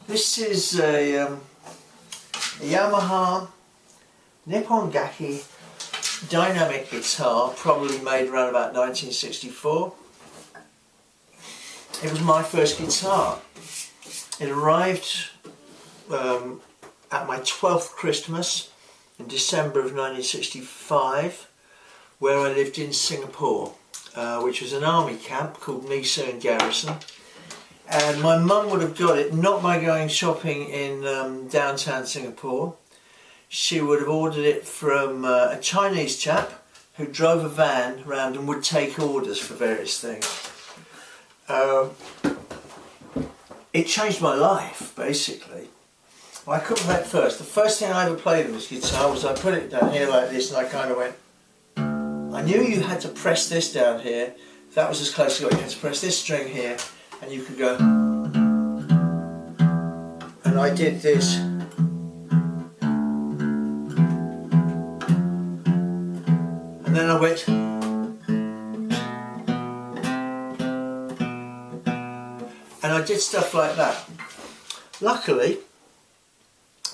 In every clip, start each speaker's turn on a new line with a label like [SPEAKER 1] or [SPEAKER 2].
[SPEAKER 1] This is a Yamaha Nippon Gaki dynamic guitar, probably made around about 1964. It was my first guitar. It arrived at my 12th Christmas in December of 1965, where I lived in Singapore, which was an army camp called Nee Soon Garrison. And my mum would have got it not by going shopping in downtown Singapore. She would have ordered it from a Chinese chap who drove a van around and would take orders for various things. It changed my life, basically. Well, I couldn't play it first. The first thing I ever played on this guitar was I put it down here like this, and I kind of went... I knew you had to press this down here. That was as close as you got. You had to press this string here, and you could go... And I did this. And then I went... And I did stuff like that. Luckily,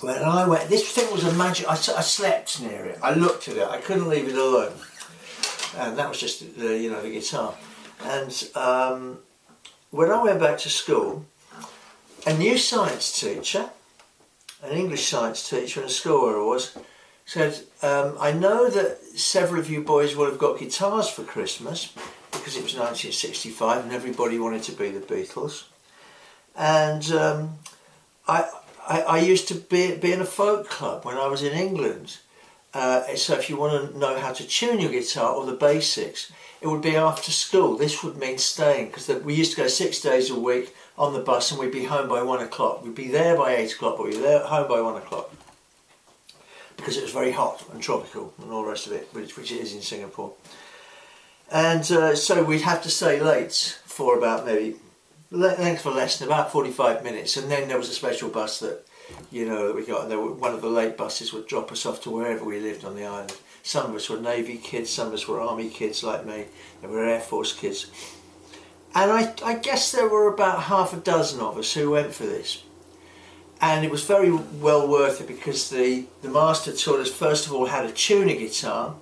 [SPEAKER 1] when I went, this thing was a magic. I slept near it. I looked at it. I couldn't leave it alone. And that was just the guitar. And when I went back to school, a new science teacher, an English science teacher in a school where I was, said, I know that several of you boys will have got guitars for Christmas because it was 1965 and everybody wanted to be the Beatles. And I used to be in a folk club when I was in England. So if you want to know how to tune your guitar or the basics, it would be after school. This would mean staying, because we used to go 6 days a week on the bus and we'd be home by 1 o'clock. We'd be there by 8 o'clock, but we'd be there home by 1 o'clock. Because it was very hot and tropical and all the rest of it, which it is in Singapore. And so we'd have to stay late for about maybe... length of a lesson, about 45 minutes, and then there was a special bus that that we got, and one of the late buses would drop us off to wherever we lived on the island. Some of us were Navy kids, some of us were Army kids like me, there were Air Force kids. And I guess there were about half a dozen of us who went for this. And it was very well worth it, because the master taught us first of all how to tune a guitar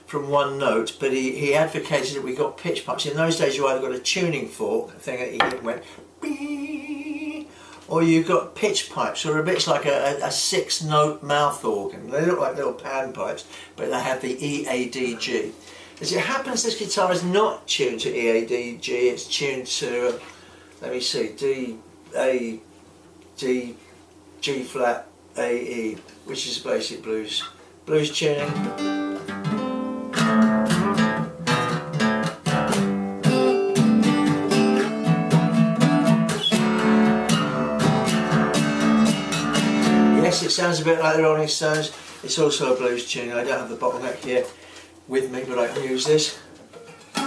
[SPEAKER 1] from one note, but he advocated that we got pitch pipes. In those days you either got a tuning fork, a thing that he went bee, or you got pitch pipes, or a bit like a 6-note mouth organ. They look like little pan pipes, but they have the E-A-D-G. As it happens, this guitar is not tuned to E-A-D-G, it's tuned to, let me see, D-A-D, G-flat, A-E, which is basic blues tuning. Yes, it sounds a bit like the Rolling Stones. It's also a blues tuning. I don't have the bottleneck here with me, but I can use this. No,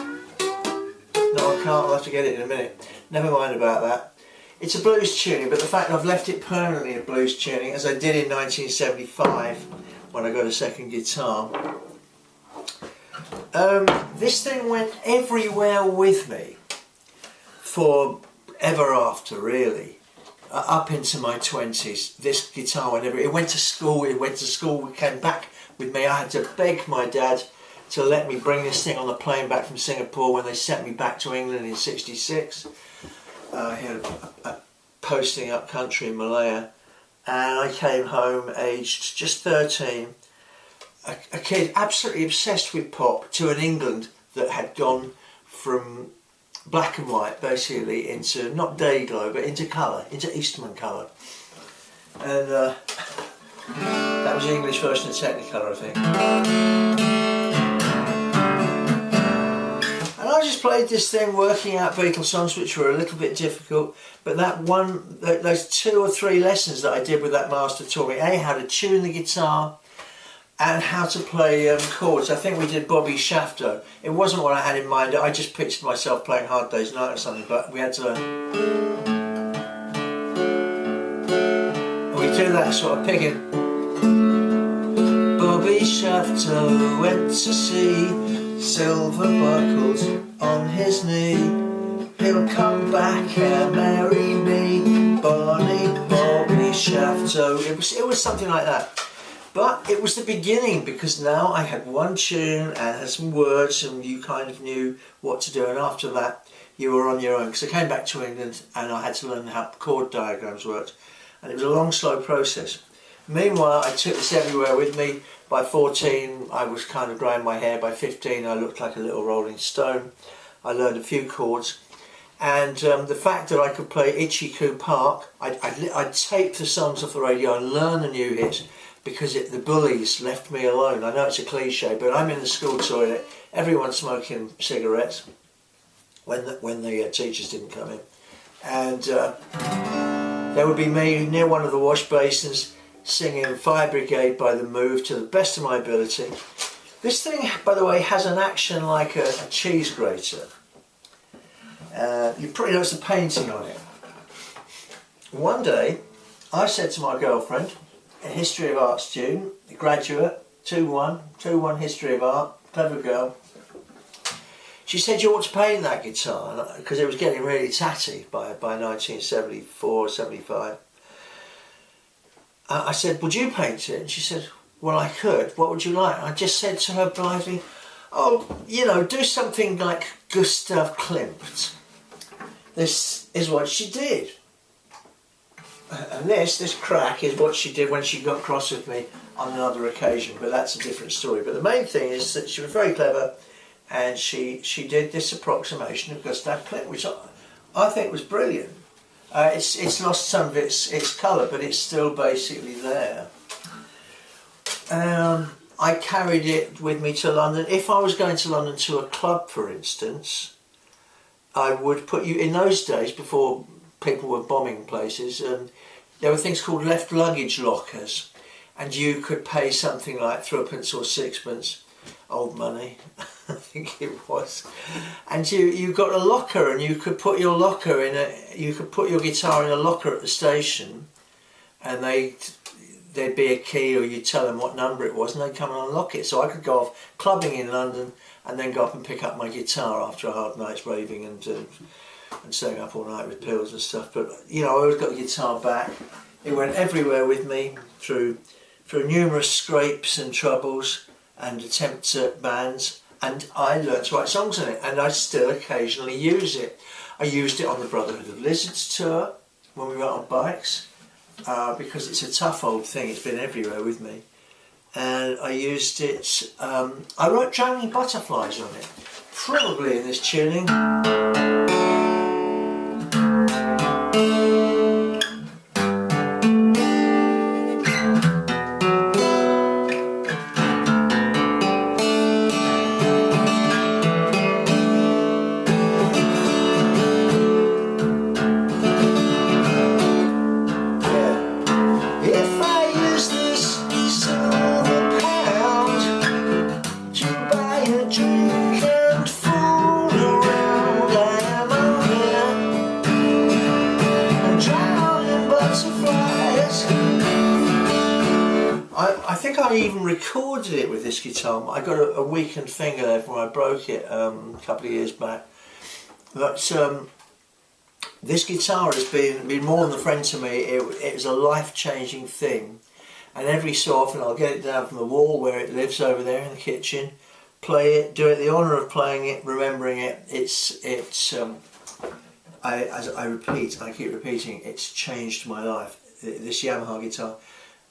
[SPEAKER 1] I can't. I'll have to get it in a minute. Never mind about that. It's a blues tuning, but the fact I've left it permanently a blues tuning, as I did in 1975 when I got a second guitar. This thing went everywhere with me for ever after, really. Up into my 20s, this guitar went everywhere. It went to school, it came back with me. I had to beg my dad to let me bring this thing on the plane back from Singapore when they sent me back to England in '66. He had a posting up country in Malaya, and I came home aged just 13, a kid absolutely obsessed with pop, to an England that had gone from black and white basically into, not day glow, but into colour, into Eastman colour. And that was the English version of Technicolor, I think. And I just played this thing working out Beatles songs, which were a little bit difficult, but those 2 or 3 lessons that I did with that master taught me how to tune the guitar and how to play chords. I think we did Bobby Shafter. It wasn't what I had in mind. I just pictured myself playing Hard Day's Night or something, but we had to learn. And we do that sort of picking. Bobby Shafter went to see silver buckles on his knee. He'll come back and marry me, Bonnie Boy. shaft. So it was something like that. But it was the beginning, because now I had one tune and had some words, and you kind of knew what to do. And after that, you were on your own, because I came back to England and I had to learn how chord diagrams worked, and it was a long, slow process. Meanwhile, I took this everywhere with me. By 14, I was kind of growing my hair. By 15, I looked like a little Rolling Stone. I learned a few chords, and the fact that I could play Itchy Coo Park, I'd tape the songs off the radio and learn the new hits, because the bullies left me alone. I know it's a cliche, but I'm in the school toilet, everyone's smoking cigarettes when the teachers didn't come in, and there would be me near one of the wash basins singing Fire Brigade by The Move to the best of my ability. This thing, by the way, has an action like a cheese grater. You probably noticed the painting on it. One day, I said to my girlfriend, a History of Art student, a graduate, 2-1 History of Art, clever girl. She said, you ought to paint that guitar, because it was getting really tatty by 1974, 75. I said, would you paint it? And she said, well, I could. What would you like? I just said to her blithely, oh, you know, do something like Gustav Klimt. This is what she did. And this crack is what she did when she got cross with me on another occasion, but that's a different story. But the main thing is that she was very clever, and she did this approximation of Gustav Klimt, which I think was brilliant. It's lost some of its colour, but it's still basically there. I carried it with me to London. If I was going to London to a club, for instance, I would put you, in those days, before people were bombing places, there were things called left luggage lockers, and you could pay something like 3p or 6p, old money, I think it was, and you got a locker, and you could put your locker you could put your guitar in a locker at the station, and there'd be a key, or you'd tell them what number it was, and they'd come and unlock it. So I could go off clubbing in London and then go up and pick up my guitar after a hard night's raving and staying up all night with pills and stuff. But you know, I always got the guitar back. It went everywhere with me through numerous scrapes and troubles and attempts at bands, and I learned to write songs on it, and I still occasionally use it. I used it on the Brotherhood of Lizards tour when we went on bikes, because it's a tough old thing, it's been everywhere with me. And I used it, I wrote Drowning Butterflies on it, probably in this tuning. I think I even recorded it with this guitar. I got a weakened finger there when I broke it a couple of years back. But this guitar has been more than a friend to me. It was a life-changing thing. And every so often I'll get it down from the wall where it lives over there in the kitchen, play it, do it the honour of playing it, remembering it. I keep repeating, it's changed my life. This Yamaha guitar.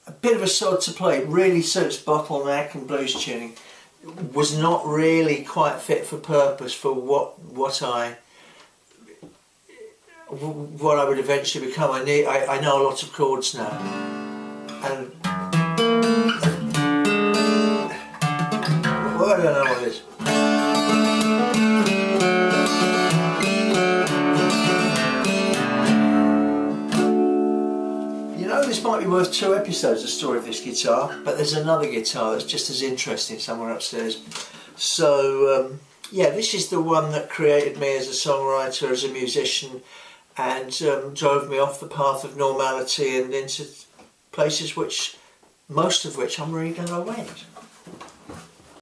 [SPEAKER 1] A bit of a sod to play, it really suits bottleneck and blues tuning. It was not really quite fit for purpose for what I would eventually become. I know a lot of chords now, and well, I don't know what it is. This might be worth 2 episodes, the story of this guitar, but there's another guitar that's just as interesting somewhere upstairs. So yeah, this is the one that created me as a songwriter, as a musician, and drove me off the path of normality and into places most of which I'm really glad I went.